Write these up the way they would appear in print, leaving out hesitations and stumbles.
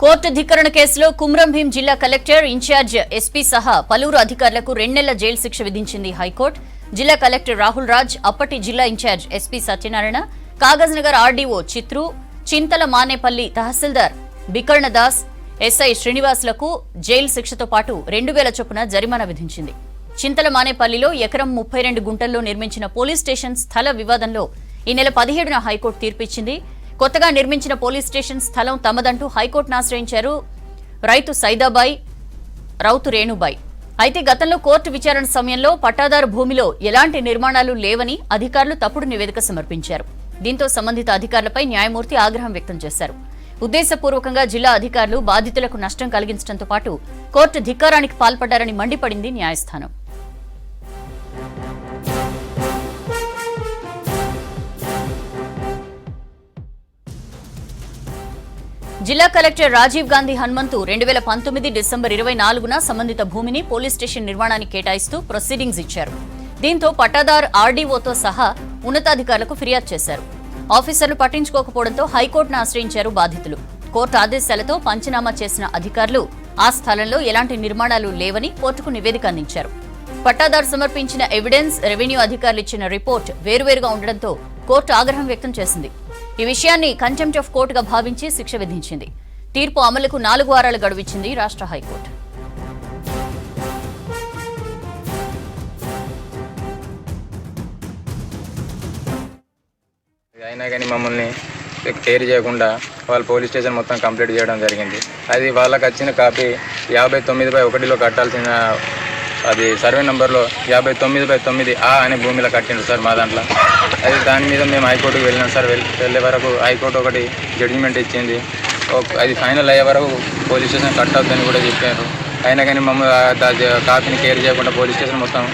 Court ధిక్కరణ కేసులో కుమ్రం భీం జిల్లా collector incharge SP సహా పలువురు అధికారులకు 2 నెలల జైలు శిక్ష విధించింది హైకోర్టు. జిల్లా కలెక్టర్ రాహుల్ రాజ్, అప్పటి జిల్లా incharge SP Satyanarayana, Kagaznagar RDO Chitru, Chintalamanepalli tahsildar Bikarna Das, SI శ్రీనివాసులకు జైలు శిక్షతో పాటు 2000 చొప్పున జరిమానా విధించింది. చింతల మానేపల్లిలో ఎకరం 32 గుంటల్లో నిర్మించిన పోలీస్ స్టేషన్ స్థల వివాదంలో ఈ నెల 17న హైకోర్టు తీర్పిచ్చింది. కొత్తగా నిర్మించిన పోలీస్ స్టేషన్ స్థలం తమదంటూ హైకోర్టును ఆశ్రయించారు రైతు సైదాబాయ్, రౌతు రేణుబాయ్. అయితే గతంలో కోర్టు విచారణ సమయంలో పట్టాదారు భూమిలో ఎలాంటి నిర్మాణాలు లేవని అధికారులు తప్పుడు నివేదిక సమర్పించారు. దీంతో సంబంధిత అధికారులపై న్యాయమూర్తి ఆగ్రహం వ్యక్తం చేశారు. ఉద్దేశపూర్వకంగా జిల్లా అధికారులు బాధితులకు నష్టం కలిగించడంతో పాటు కోర్టు ధిక్కారానికి పాల్పడ్డారని మండిపడింది న్యాయస్థానం. జిల్లా కలెక్టర్ రాజీవ్ గాంధీ హనుమంతు 2019 డిసెంబర్ 24న సంబంధిత భూమిని పోలీస్ స్టేషన్ నిర్మాణానికి కేటాయిస్తూ ప్రొసీడింగ్స్ ఇచ్చారు. దీంతో పట్టాదార్ ఆర్డీఓతో సహా ఉన్నతాధికారులకు ఫిర్యాదు చేశారు. ఆఫీసర్లు పట్టించుకోకపోవడంతో హైకోర్టును ఆశ్రయించారు బాధితులు. కోర్టు ఆదేశాలతో పంచనామా చేసిన అధికారులు ఆ స్థలంలో ఎలాంటి నిర్మాణాలు లేవని కోర్టుకు నివేదిక అందించారు. పట్టాదారు సమర్పించిన ఎవిడెన్స్, రెవెన్యూ అధికారులు ఇచ్చిన రిపోర్ట్ వేరువేరుగా ఉండడంతో కోర్టు ఆగ్రహం వ్యక్తం చేసింది. ఈ విషయాన్ని కంటెంప్ట్ ఆఫ్ కోర్టుగా భావించి శిక్ష విధించింది. తీర్పు అమలుకు 4 వారాలు గడువిచ్చింది రాష్ట్ర హైకోర్టు. అయినా కానీ మమ్మల్ని కేర్ చేయకుండా వాళ్ళు పోలీస్ స్టేషన్ మొత్తం కంప్లీట్ చేయడం జరిగింది. అది వాళ్ళకి వచ్చిన కాపీ 59/1లో కట్టాల్సిన అది సర్వే నెంబర్లో 59/9 అనే భూమిలో కట్టిండ్రు సార్ మా దాంట్లో. అది దాని మీద మేము హైకోర్టుకు వెళ్ళినాం సార్. వెళ్ళే వరకు హైకోర్టు ఒకటి జడ్జిమెంట్ ఇచ్చింది. అది ఫైనల్ అయ్యే వరకు పోలీస్ స్టేషన్ కట్టవద్దని కూడా చెప్పారు. అయినా కానీ మమ్మల్ని కాపీని కేర్ చేయకుండా పోలీస్ స్టేషన్ మొత్తం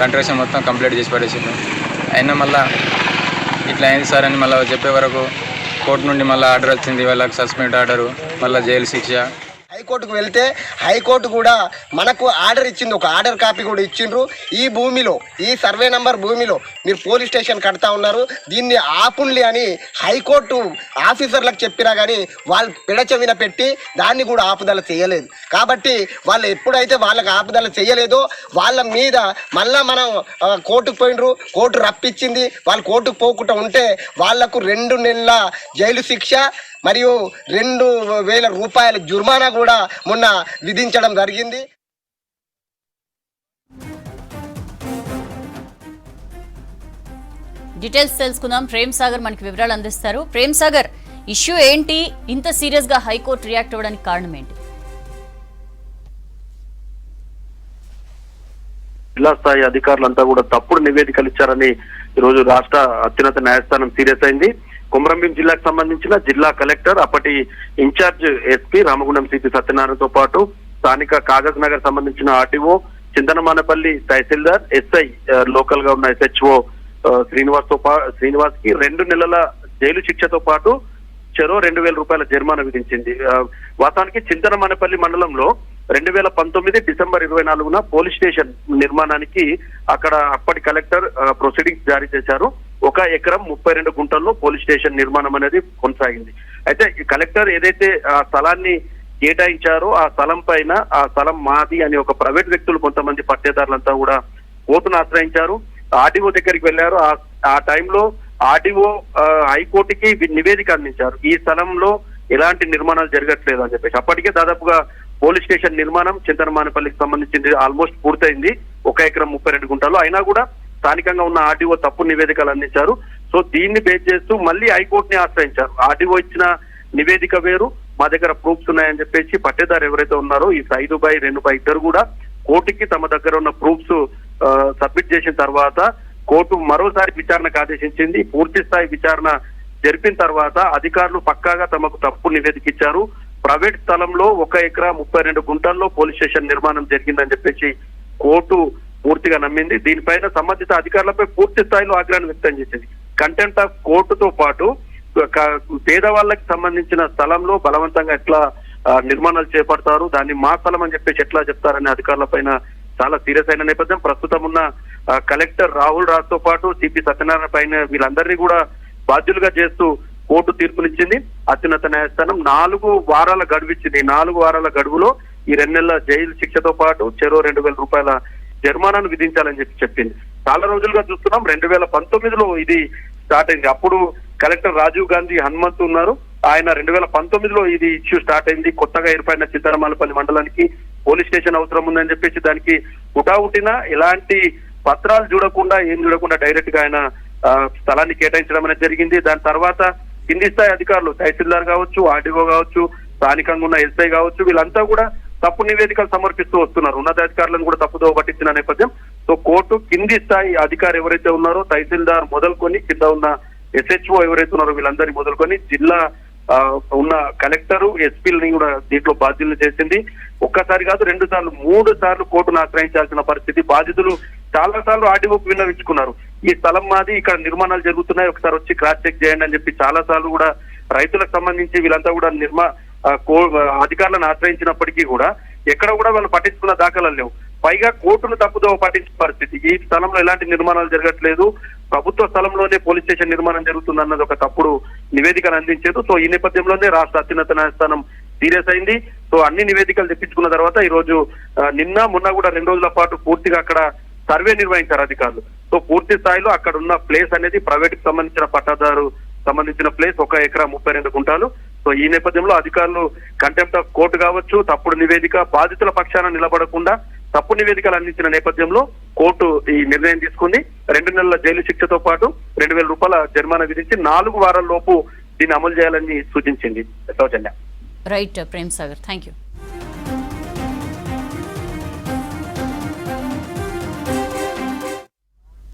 కంట్రాక్షన్ మొత్తం కంప్లీట్ చేసి పడేసింది. అయినా మళ్ళీ ఇట్లా అయింది సార్ అని మళ్ళీ చెప్పే వరకు కోర్టు నుండి మళ్ళీ ఆర్డర్ వచ్చింది. వాళ్ళకి సస్పెండ్ ఆర్డరు, మళ్ళీ జైలు శిక్ష. హైకోర్టుకు వెళ్తే హైకోర్టు కూడా మనకు ఆర్డర్ ఇచ్చింది, ఒక ఆర్డర్ కాపీ కూడా ఇచ్చిండ్రు. ఈ భూమిలో, ఈ సర్వే నంబర్ భూమిలో మీరు పోలీస్ స్టేషన్ కడతా ఉన్నారు, దీన్ని ఆపుండి అని హైకోర్టు ఆఫీసర్లకు చెప్పినా కానీ వాళ్ళు పిడచెవిన పెట్టి దాన్ని కూడా ఆపుదల చేయలేదు. కాబట్టి వాళ్ళు ఎప్పుడైతే వాళ్ళకి ఆపుదల చేయలేదో వాళ్ళ మీద మళ్ళా మనం కోర్టుకు పోయినరు, కోర్టు రప్పించింది. వాళ్ళు కోర్టుకు పోకుండా ఉంటే వాళ్లకు 2 నెలల జైలు శిక్ష మరియు 2000 రూపాయల జుర్మానా కూడా మొన్న విధించడం జరిగింది. డీటెయిల్స్ తెలుసుకుందాం. ప్రేమ్ సాగర్ మనకి వివరాలు అందిస్తారు. ప్రేమ్ సాగర్, ఇష్యూ ఏంటి? ఇంత సీరియస్ గా హైకోర్టు రియాక్ట్ అవ్వడానికి కారణం ఏంటి? జిల్లా స్థాయి అధికారులంతా కూడా తప్పుడు నివేదికలు ఇచ్చారని ఈరోజు రాష్ట్ర అత్యున్నత న్యాయస్థానం సీరియస్ అయింది. కుమ్రం భీం జిల్లాకు సంబంధించిన జిల్లా కలెక్టర్, అప్పటి ఇన్ఛార్జ్ ఎస్పీ రామగుండం సిపి సత్యనారాయణతో పాటు స్థానిక కాగజ్ నగర్ సంబంధించిన ఆర్టీఓ, చింతనమానపల్లి తహసీల్దార్, ఎస్ఐ, లోకల్ గా ఉన్న ఎస్హెచ్ఓ శ్రీనివాస్ కి 2 నెలల జైలు శిక్షతో పాటు చెరో 2000 రూపాయల జరిమానా విధించింది. వాస్తవానికి చింతనమానపల్లి మండలంలో 2019 డిసెంబర్ 24న పోలీస్ స్టేషన్ నిర్మాణానికి అక్కడ అప్పటి కలెక్టర్ ప్రొసీడింగ్స్ జారీ చేశారు. 1 ఎకరం 32 గుంటల్లో పోలీస్ స్టేషన్ నిర్మాణం అనేది కొనసాగింది. అయితే కలెక్టర్ ఏదైతే ఆ స్థలాన్ని కేటాయించారో ఆ స్థలం పైన, ఆ స్థలం మాది అని ఒక ప్రైవేట్ వ్యక్తులు కొంతమంది పట్టేదారులంతా కూడా కోర్టును ఆశ్రయించారు. ఆర్డీఓ దగ్గరికి వెళ్లారు. ఆ టైంలో ఆర్డీఓ హైకోర్టుకి నివేదిక అందించారు, ఈ స్థలంలో ఎలాంటి నిర్మాణాలు జరగట్లేదు అని చెప్పేసి. అప్పటికే దాదాపుగా పోలీస్ స్టేషన్ నిర్మాణం చింతనమానపల్లికి సంబంధించింది ఆల్మోస్ట్ పూర్తయింది, 1 ఎకరం 32 గుంటలు. అయినా కూడా స్థానికంగా ఉన్న ఆర్డీఓ తప్పు నివేదికలు అందించారు. సో దీన్ని బేస్ చేస్తూ మళ్ళీ హైకోర్టుని ఆశ్రయించారు. ఆర్డీఓ ఇచ్చిన నివేదిక వేరు, మా దగ్గర ప్రూఫ్స్ ఉన్నాయని చెప్పేసి పట్టేదారు ఎవరైతే ఉన్నారో ఈ సైదుబాయ్, రేణుబాయ్ ఇద్దరు కూడా కోర్టుకి తమ దగ్గర ఉన్న ప్రూఫ్స్ సబ్మిట్ చేసిన తర్వాత కోర్టు మరోసారి విచారణకు ఆదేశించింది. పూర్తి స్థాయి విచారణ జరిపిన తర్వాత అధికారులు పక్కాగా తమకు తప్పు నివేదిక ఇచ్చారు. ప్రైవేట్ స్థలంలో 1 ఎకరా 32 గుంటల్లో పోలీస్ స్టేషన్ నిర్మాణం జరిగిందని చెప్పేసి కోర్టు పూర్తిగా నమ్మింది. దీనిపైన సంబంధిత అధికారులపై పూర్తి స్థాయిలో ఆగ్రహాన్ని వ్యక్తం చేసింది. కంటెంప్ట్ ఆఫ్ కోర్టుతో పాటు పేదవాళ్ళకి సంబంధించిన స్థలంలో బలవంతంగా ఎట్లా నిర్మాణాలు చేపడతారు, దాన్ని మా స్థలం అని చెప్పేసి ఎట్లా చెప్తారనే అధికారుల పైన చాలా సీరియస్ అయిన నేపథ్యం. ప్రస్తుతం ఉన్న కలెక్టర్ రాహుల్ రాజ్ తో పాటు సిపి సత్యనారాయణ పైన వీళ్ళందరినీ కూడా బాధ్యులుగా చేస్తూ కోర్టు తీర్పునిచ్చింది. అత్యున్నత న్యాయస్థానం 4 వారాల గడువు ఇచ్చింది. 4 వారాల గడువులో ఈ 2 నెలల జైలు శిక్షతో పాటు చెరో 2,000 రూపాయల జరిమానాను విధించాలని చెప్పింది. చాలా రోజులుగా చూస్తున్నాం. 2019లో ఇది స్టార్ట్ అయింది. అప్పుడు కలెక్టర్ రాజీవ్ గాంధీ హనుమంతు ఉన్నారు. ఆయన 2019లో ఇది ఇష్యూ స్టార్ట్ అయింది. కొత్తగా ఏర్పడిన చింతనమాలపల్లి మండలానికి పోలీస్ స్టేషన్ అవసరం ఉందని చెప్పేసి దానికి హుటాహుటిన ఎలాంటి పత్రాలు చూడకుండా ఏం చూడకుండా డైరెక్ట్ గా ఆయన స్థలాన్ని కేటాయించడం అనేది జరిగింది. దాని తర్వాత కింది స్థాయి అధికారులు తహసీల్దార్ కావచ్చు, ఆర్డీఓ కావచ్చు, స్థానికంగా ఉన్న ఎస్ఐ కావచ్చు, వీళ్ళంతా కూడా తప్పు నివేదికలు సమర్పిస్తూ వస్తున్నారు. ఉన్నతాధికారులను కూడా తప్పుదోవ పట్టించిన నేపథ్యం. సో కోర్టు కింది స్థాయి అధికారి ఎవరైతే ఉన్నారో తహసీల్దార్ మొదలుకొని కింద ఉన్న SHO ఎవరైతే ఉన్నారో వీళ్ళందరినీ మొదలుకొని జిల్లా ఉన్న కలెక్టరు, ఎస్పీలని కూడా దీంట్లో బాధ్యులను చేసింది. ఒక్కసారి కాదు, 2 సార్లు 3 సార్లు కోర్టును ఆశ్రయించాల్సిన పరిస్థితి. బాధితులు చాలా సార్లు ఆర్డీఓకి విన్నవించుకున్నారు. ఈ స్థలం మాది, ఇక్కడ నిర్మాణాలు జరుగుతున్నాయి, ఒకసారి వచ్చి క్రాస్ చెక్ చేయండి అని చెప్పి చాలా సార్లు కూడా రైతులకు సంబంధించి వీళ్ళంతా కూడా అధికారులను ఆశ్రయించినప్పటికీ కూడా ఎక్కడ కూడా వాళ్ళు పట్టించుకున్న దాఖలాలు లేవు. పైగా కోర్టును తప్పుదోవ పట్టించిన పరిస్థితి. ఈ స్థలంలో ఎలాంటి నిర్మాణాలు జరగట్లేదు, ప్రభుత్వ స్థలంలోనే పోలీస్ స్టేషన్ నిర్మాణం జరుగుతుందన్నది ఒక తప్పుడు నివేదికను అందించారు. సో ఈ నేపథ్యంలోనే రాష్ట్ర అత్యున్నత న్యాయస్థానం సీరియస్ అయింది. సో అన్ని నివేదికలు తెప్పించుకున్న తర్వాత ఈ రోజు నిన్న మొన్న కూడా 2 రోజుల పాటు పూర్తిగా అక్కడ సర్వే నిర్వహించారు అధికారులు. సో పూర్తి స్థాయిలో అక్కడ ఉన్న ప్లేస్ అనేది ప్రైవేట్ కి సంబంధించిన పట్టాదారు సంబంధించిన ప్లేస్ 1 ఎకరా 32 గుంటలు. సో ఈ నేపథ్యంలో అధికారులు కంటెంప్ట్ ఆఫ్ కోర్టు కావచ్చు, తప్పుడు నివేదిక, బాధితుల పక్షాన నిలబడకుండా తప్పు నివేదికలు అందించిన నేపథ్యంలో కోర్టు ఈ నిర్ణయం తీసుకుంది. 2 నెలల జైలు శిక్షతో పాటు 2,000 రూపాయల జరిమానా విధించి 4 వారాల లోపు దీన్ని అమలు చేయాలని సూచించింది. Soujanya. Right Prem Sagar, thank you.